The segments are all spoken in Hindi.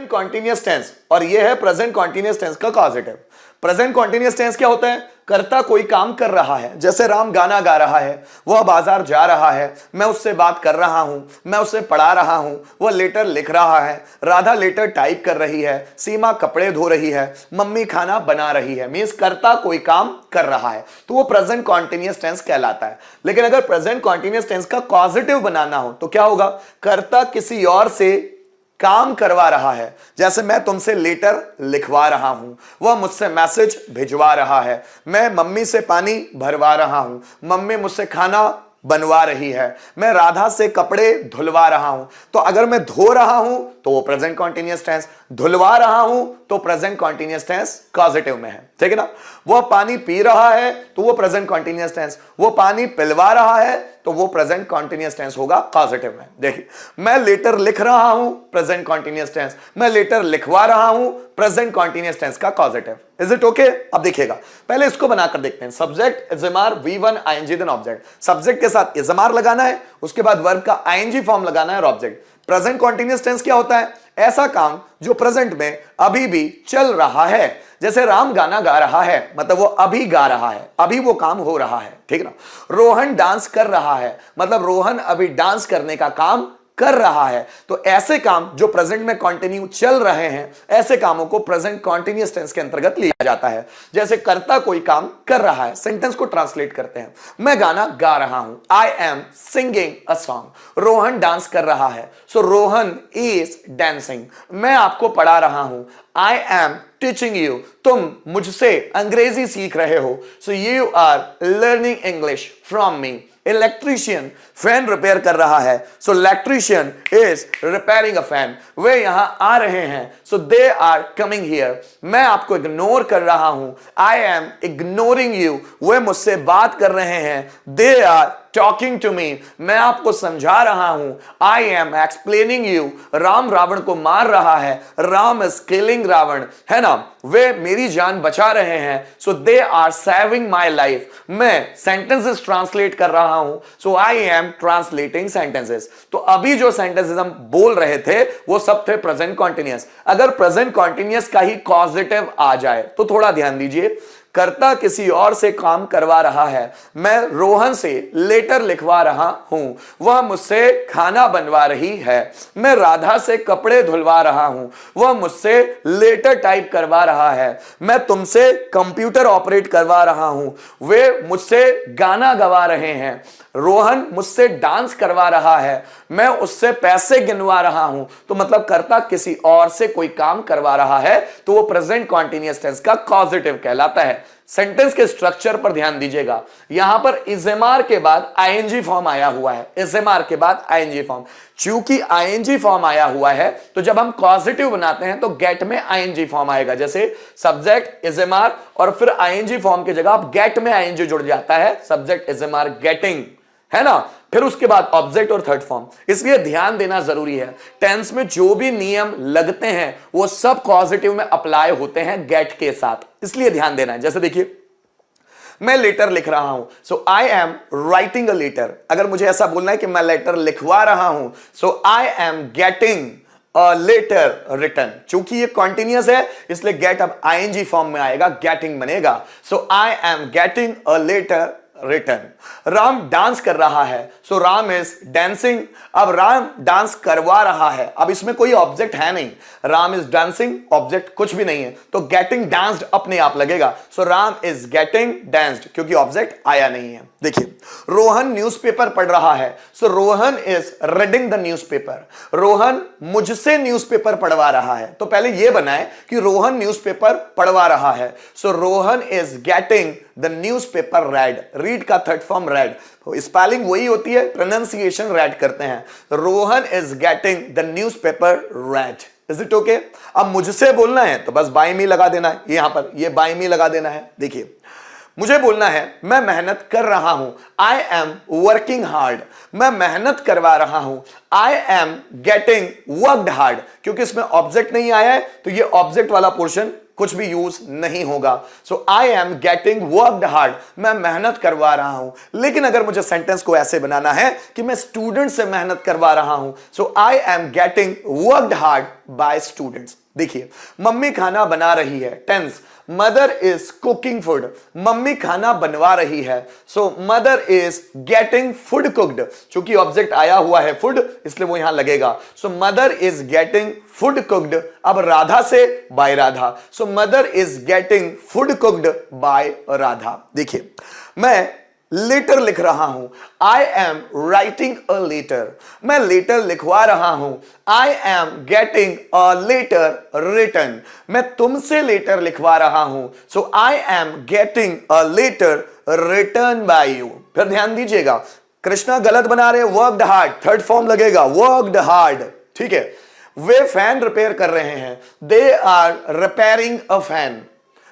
प्रेजेंट कॉन्टिन्यूअस टेंस और ये है प्रेजेंट कॉन्टिन्यूअस टेंस का कॉजेटिव। प्रेजेंट कॉन्टिन्यूअस टेंस क्या होता है? कर्ता कोई काम कर रहा है, जैसे राम गाना गा रहा है, वह बाजार जा रहा है, मैं उससे बात कर रहा हूं, मैं उसे पढ़ा रहा हूं, वह लेटर लिख रहा है, राधा लेटर टाइप कर रही है, सीमा कपड़े धो रही है, मम्मी खाना बना रही है। मींस कर्ता कोई काम कर रहा है, तो वो प्रेजेंट कॉन्टिन्यूअस टेंस कहलाता है। लेकिन अगर प्रेजेंट कॉन्टिन्यूअस टेंस का पॉजिटिव बनाना हो तो क्या होगा? कर्ता किसी और से काम करवा रहा है, जैसे मैं तुमसे लेटर लिखवा रहा हूं, वह मुझसे मैसेज भिजवा रहा है, मैं मम्मी से पानी भरवा रहा हूं, मम्मी मुझसे खाना बनवा रही है, मैं राधा से कपड़े धुलवा रहा हूं। तो अगर मैं धो रहा हूं तो वो प्रेजेंट कॉन्टिन्यूअस टेंस, धुलवा रहा हूं तो प्रेजेंट कॉन्टिन्यूअस टेंस पॉजिटिव में है, ठीक है ना। वो पानी पी रहा है तो वो प्रेजेंट कॉन्टिन्यूअस टेंस, वो पानी पिलवा रहा है तो वो प्रेजेंट कॉन्टिन्यूअस टेंस होगा पॉजिटिव में। देखिए, मैं लेटर लिख रहा हूं, प्रेजेंट कॉन्टिन्यूअस टेंस, मैं लेटर लिखवा रहा हूं, प्रेजेंट कॉन्टिन्यूअस टेंस का पॉजिटिव। Is it okay? अब देखिएगा, पहले इसको बनाकर देखते हैं। Subject is am are V1 ING then object. Subject के साथ इजमार लगाना है, उसके बाद वर्ब का ING फॉर्म लगाना है और ऑब्जेक्ट। प्रेजेंट कॉन्टिन्यूअस टेंस क्या होता है? ऐसा काम जो प्रेजेंट में अभी भी चल रहा है, जैसे राम गाना गा रहा है, मतलब वो अभी गा रहा है, अभी वो काम हो रहा है, ठीक ना। रोहन डांस कर रहा है, मतलब रोहन अभी डांस करने का काम कर रहा है। तो ऐसे काम जो प्रेजेंट में कंटिन्यू चल रहे हैं, ऐसे कामों को प्रेजेंट कॉन्टिन्यूअस टेंस के अंतर्गत लिया जाता है। जैसे कर्ता कोई काम कर रहा है, सेंटेंस को ट्रांसलेट करते हैं। मैं गाना गा रहा हूं, I am singing a song. Rohan dance कर रहा है, सो रोहन इज डांसिंग। मैं आपको पढ़ा रहा हूं, आई एम टीचिंग यू। तुम मुझसे अंग्रेजी सीख रहे हो, so you are learning English from me. Electrician fan repair कर रहा है, so electrician is repairing a fan. वे यहां आ रहे हैं, so they are coming here. मैं आपको इग्नोर कर रहा हूं, आई एम इग्नोरिंग यू। वे मुझसे बात कर रहे हैं, they are talking to me. मैं आपको समझा रहा हूं, I am explaining you. Ram Ravan को मार रहा है, राम इज किलिंग रावण, है ना। वे मेरी जान बचा रहे हैं, so they are saving my life. मैं सेंटेंसेस ट्रांसलेट कर रहा हूं, so I am translating sentences. तो अभी जो सेंटेंसेस हम बोल रहे थे वो सब थे प्रेजेंट कॉन्टिन्यूअस। अगर प्रेजेंट कॉन्टिन्यूअस का ही पॉजिटिव आ जाए तो थोड़ा ध्यान दीजिए। कर्ता किसी और से काम करवा रहा है, मैं रोहन से लेटर लिखवा रहा हूं, वह मुझसे खाना बनवा रही है, मैं राधा से कपड़े धुलवा रहा हूं, वह मुझसे लेटर टाइप करवा रहा है, मैं तुमसे कंप्यूटर ऑपरेट करवा रहा हूं, वे मुझसे गाना गवा रहे हैं, रोहन मुझसे डांस करवा रहा है, मैं उससे पैसे गिनवा रहा हूं। तो मतलब कर्ता किसी और से कोई काम करवा रहा है तो वो प्रेजेंट कॉन्टिन्यूअस टेंस का पॉजिटिव कहलाता है। सेंटेंस के स्ट्रक्चर पर ध्यान दीजिएगा, यहां पर इजेमार के बाद आईएनजी फॉर्म आया हुआ है। इजेमार के बाद आईएनजी फॉर्म, चूंकि आईएनजी फॉर्म आया हुआ है तो जब हम पॉजिटिव बनाते हैं तो गेट में आईएनजी फॉर्म आएगा। जैसे सब्जेक्ट इजेमार और फिर आईएनजी फॉर्म की जगह अब गेट में आईएनजी जुड़ जाता है, सब्जेक्ट इजेमार गेटिंग, है ना। फिर उसके बाद ऑब्जेक्ट और थर्ड फॉर्म। इसलिए ध्यान देना जरूरी है, टेंस में जो भी नियम लगते हैं वो सब पॉजिटिव में अप्लाई होते हैं गेट के साथ, इसलिए ध्यान देना है। जैसे देखिए, मैं लेटर लिख रहा हूं, so I am writing a letter. अगर मुझे ऐसा बोलना है कि मैं लेटर लिखवा रहा हूं, so I am getting a letter written. चूंकि ये कॉन्टिन्यूअस है इसलिए गेट अब आईएनजी फॉर्म में आएगा, गेटिंग बनेगा। So I am getting a letter return. Ram dance कर रहा है, सो राम इज डांसिंग। अब राम डांस करवा रहा है, अब इसमें कोई ऑब्जेक्ट है नहीं, राम इज डांसिंग, ऑब्जेक्ट कुछ भी नहीं है, तो गेटिंग डांस्ड अपने आप लगेगा। So Ram is getting danced, क्योंकि ऑब्जेक्ट आया नहीं है। देखिए, रोहन न्यूज़पेपर पढ़ रहा है, so Rohan is reading the newspaper. Rohan मुझसे न्यूज़पेपर पढ़वा रहा है, तो पहले यह बनाए कि रोहन न्यूज़पेपर पढ़वा रहा है, so Rohan is getting the newspaper read. Read का थर्ड फॉर्म रेड, तो स्पेलिंग वही होती है, प्रोनाउंसिएशन रेड करते हैं। Rohan is getting the newspaper read. Is it okay? अब मुझसे बोलना है तो बस बाय मी लगा देना है, यहां पर ये बाय मी लगा देना है। देखिए, मुझे बोलना है मैं मेहनत कर रहा हूं, आई एम वर्किंग हार्ड। मैं मेहनत करवा रहा हूं, I am getting worked hard. क्योंकि इसमें ऑब्जेक्ट नहीं आया है तो ये ऑब्जेक्ट वाला पोर्शन कुछ भी यूज नहीं होगा। So I am getting worked hard, मैं मेहनत करवा रहा हूं। लेकिन अगर मुझे सेंटेंस को ऐसे बनाना है कि मैं स्टूडेंट से मेहनत करवा रहा हूं, so I am getting worked hard by students. देखिए, मम्मी खाना बना रही है, tense, mother is cooking food, mummy खाना बनवा रही है। So mother is getting food cooked, चूंकि ऑब्जेक्ट आया हुआ है फूड, इसलिए वो यहां लगेगा। So mother is getting food cooked, अब राधा से by Radha. So mother is getting food cooked by Radha. देखिए, मैं लेटर लिख रहा हूं, I am writing a letter, मैं लेटर लिखवा रहा हूं। I am getting a letter written, मैं तुमसे लेटर लिखवा रहा हूं। So I am getting a letter written by you. फिर ध्यान दीजिएगा, कृष्णा गलत बना रहे, वर्कड हार्ड, थर्ड फॉर्म लगेगा, वर्कड हार्ड, ठीक है। वे फैन रिपेयर कर रहे हैं, they are repairing a fan,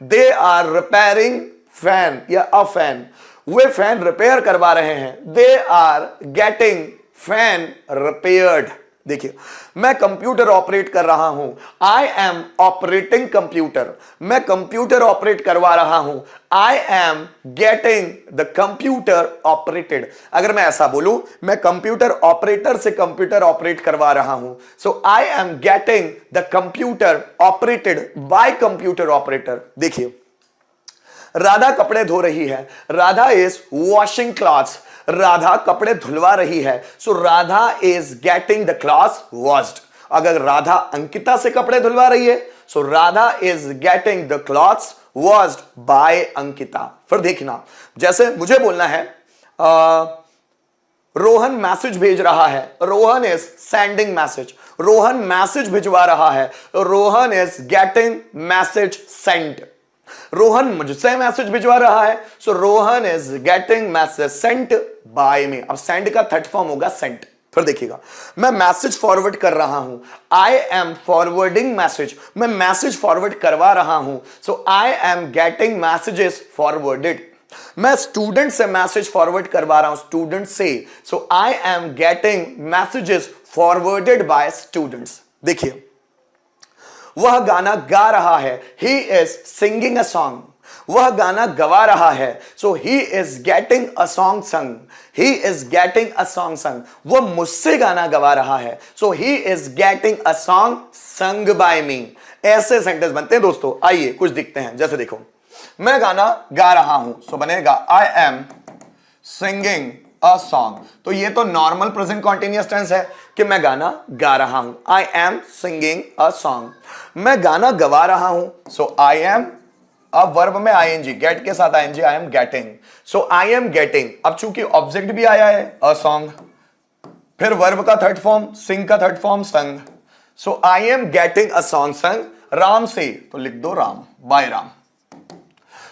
they are repairing fan या अ फैन, वे फैन रिपेयर करवा रहे हैं, they are getting fan repaired. देखिए, मैं कंप्यूटर ऑपरेट कर रहा हूं, आई एम ऑपरेटिंग कंप्यूटर, मैं कंप्यूटर ऑपरेट करवा रहा हूं। I am getting the computer operated, अगर मैं ऐसा बोलूं, मैं कंप्यूटर ऑपरेटर से कंप्यूटर ऑपरेट करवा रहा हूं। So I am getting the computer operated by computer operator. देखिए, राधा कपड़े धो रही है, Radha is washing clothes, Radha कपड़े धुलवा रही है। So Radha is getting the clothes washed, अगर राधा अंकिता से कपड़े धुलवा रही है, so Radha is getting the clothes washed by Ankita. फिर देखना, जैसे मुझे बोलना है रोहन मैसेज भेज रहा है, Rohan is sending message, Rohan message भिजवा रहा है, Rohan is getting message sent. Rohan मुझसे मैसेज भिजवा रहा है, so Rohan is getting message sent by me. अब सेंड का थर्ड फॉर्म होगा सेंट। फिर देखिएगा, मैं मैसेज फॉरवर्ड कर रहा हूं, आई एम फॉरवर्डिंग मैसेज, मैं मैसेज फॉरवर्ड करवा रहा हूं। So I am getting messages forwarded. मैं स्टूडेंट से मैसेज फॉरवर्ड करवा रहा हूं, स्टूडेंट से। So I am getting messages forwarded by students. देखिए, वह गाना गा रहा है, he is singing a song, वह गाना गवा रहा है। So he is getting a song sung, he is getting a song sung, वह मुझसे गाना गवा रहा है। So he is getting a song sung by me. ऐसे सेंटेंस बनते हैं दोस्तों। आइए कुछ दिखते हैं, जैसे देखो, मैं गाना गा रहा हूं, सो बनेगा आई एम सिंगिंग अ सॉन्ग। तो ये तो नॉर्मल प्रेजेंट कॉन्टिन्यूअस टेंस है कि मैं गाना गा रहा हूं, I am singing a song. मैं गाना गवा रहा हूं, सो आई एम, अब वर्ब में आईएनजी, गेट के साथ ING, I am getting. So I am getting, अब चूंकि ऑब्जेक्ट भी आया है अ सॉन्ग, फिर वर्ब का थर्ड फॉर्म, सिंग का third form sung. So I am getting a song sung Ram से, तो लिख दो राम, बाय राम।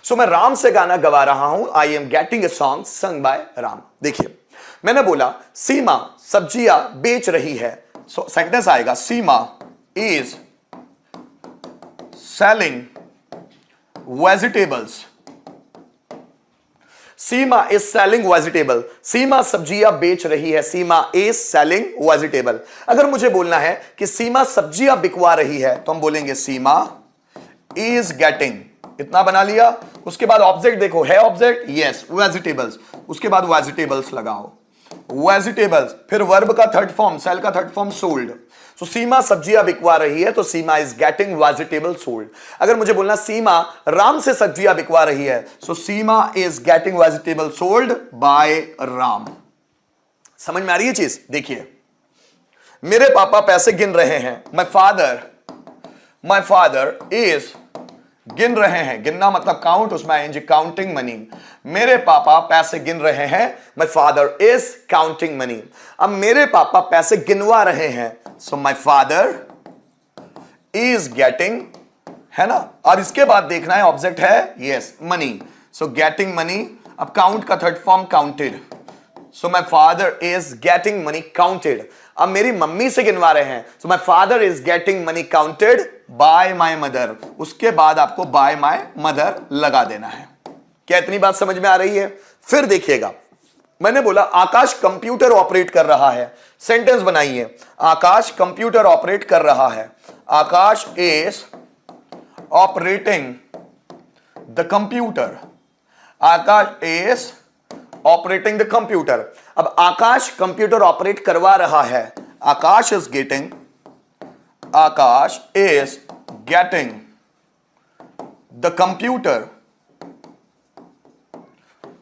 सो मैं राम से गाना गवा रहा हूं, I am getting a song sung bye Ram. देखिए, मैंने बोला सीमा सब्जियां बेच रही है, सो सेंटेंस आएगा Seema is selling vegetables, Seema is selling vegetable, Seema सब्जियां बेच रही है, सीमा इज सेलिंग वेजिटेबल। अगर मुझे बोलना है कि सीमा सब्जियां बिकवा रही है, तो हम बोलेंगे सीमा इज गेटिंग, इतना बना लिया। उसके बाद ऑब्जेक्ट देखो, है ऑब्जेक्ट, यस, वेजिटेबल्स, उसके बाद वेजिटेबल्स लगाओ, वेजिटेबल्स, फिर वर्ब का थर्ड फॉर्म, सेल का थर्ड फॉर्म सोल्ड। सो सीमा सब्जियां बिकवा रही है, तो सीमा इज गेटिंग वेजिटेबल सोल्ड। अगर मुझे बोलना सीमा राम से सब्जियां बिकवा रही है, so Seema is getting vegetable sold by Ram. समझ में आ रही है चीज? देखिए, मेरे पापा पैसे गिन रहे हैं, माय फादर इज, गिन रहे हैं, गिनना मतलब काउंट, उसमें आएंगे काउंटिंग मनी। मेरे पापा पैसे गिन रहे हैं, my father is counting money. अब मेरे पापा पैसे गिनवा रहे हैं, so my father is getting, है ना। अब इसके बाद देखना है ऑब्जेक्ट है, yes, money, so getting money. अब काउंट का third form counted, so my father is getting money counted. अब मेरी मम्मी से गिनवा रहे हैं, so my father is getting money counted by my mother. उसके बाद आपको बाय माय मदर लगा देना है। क्या इतनी बात समझ में आ रही है? फिर देखिएगा, मैंने बोला आकाश कंप्यूटर ऑपरेट कर रहा है, सेंटेंस बनाइए, आकाश कंप्यूटर ऑपरेट कर रहा है, Akash is operating the computer. Akash is operating the computer. अब आकाश कंप्यूटर ऑपरेट करवा रहा है। Akash is getting the computer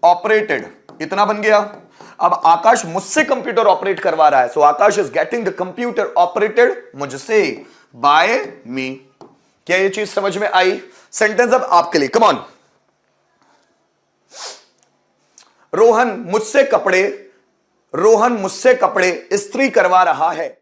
operated. इतना बन गया। अब आकाश मुझसे कंप्यूटर ऑपरेट करवा रहा है, so Aakash is getting the computer operated मुझसे, बाय मी। क्या ये चीज समझ में आई? सेंटेंस अब आपके लिए, कम ऑन। रोहन मुझसे कपड़े इस्त्री करवा रहा है।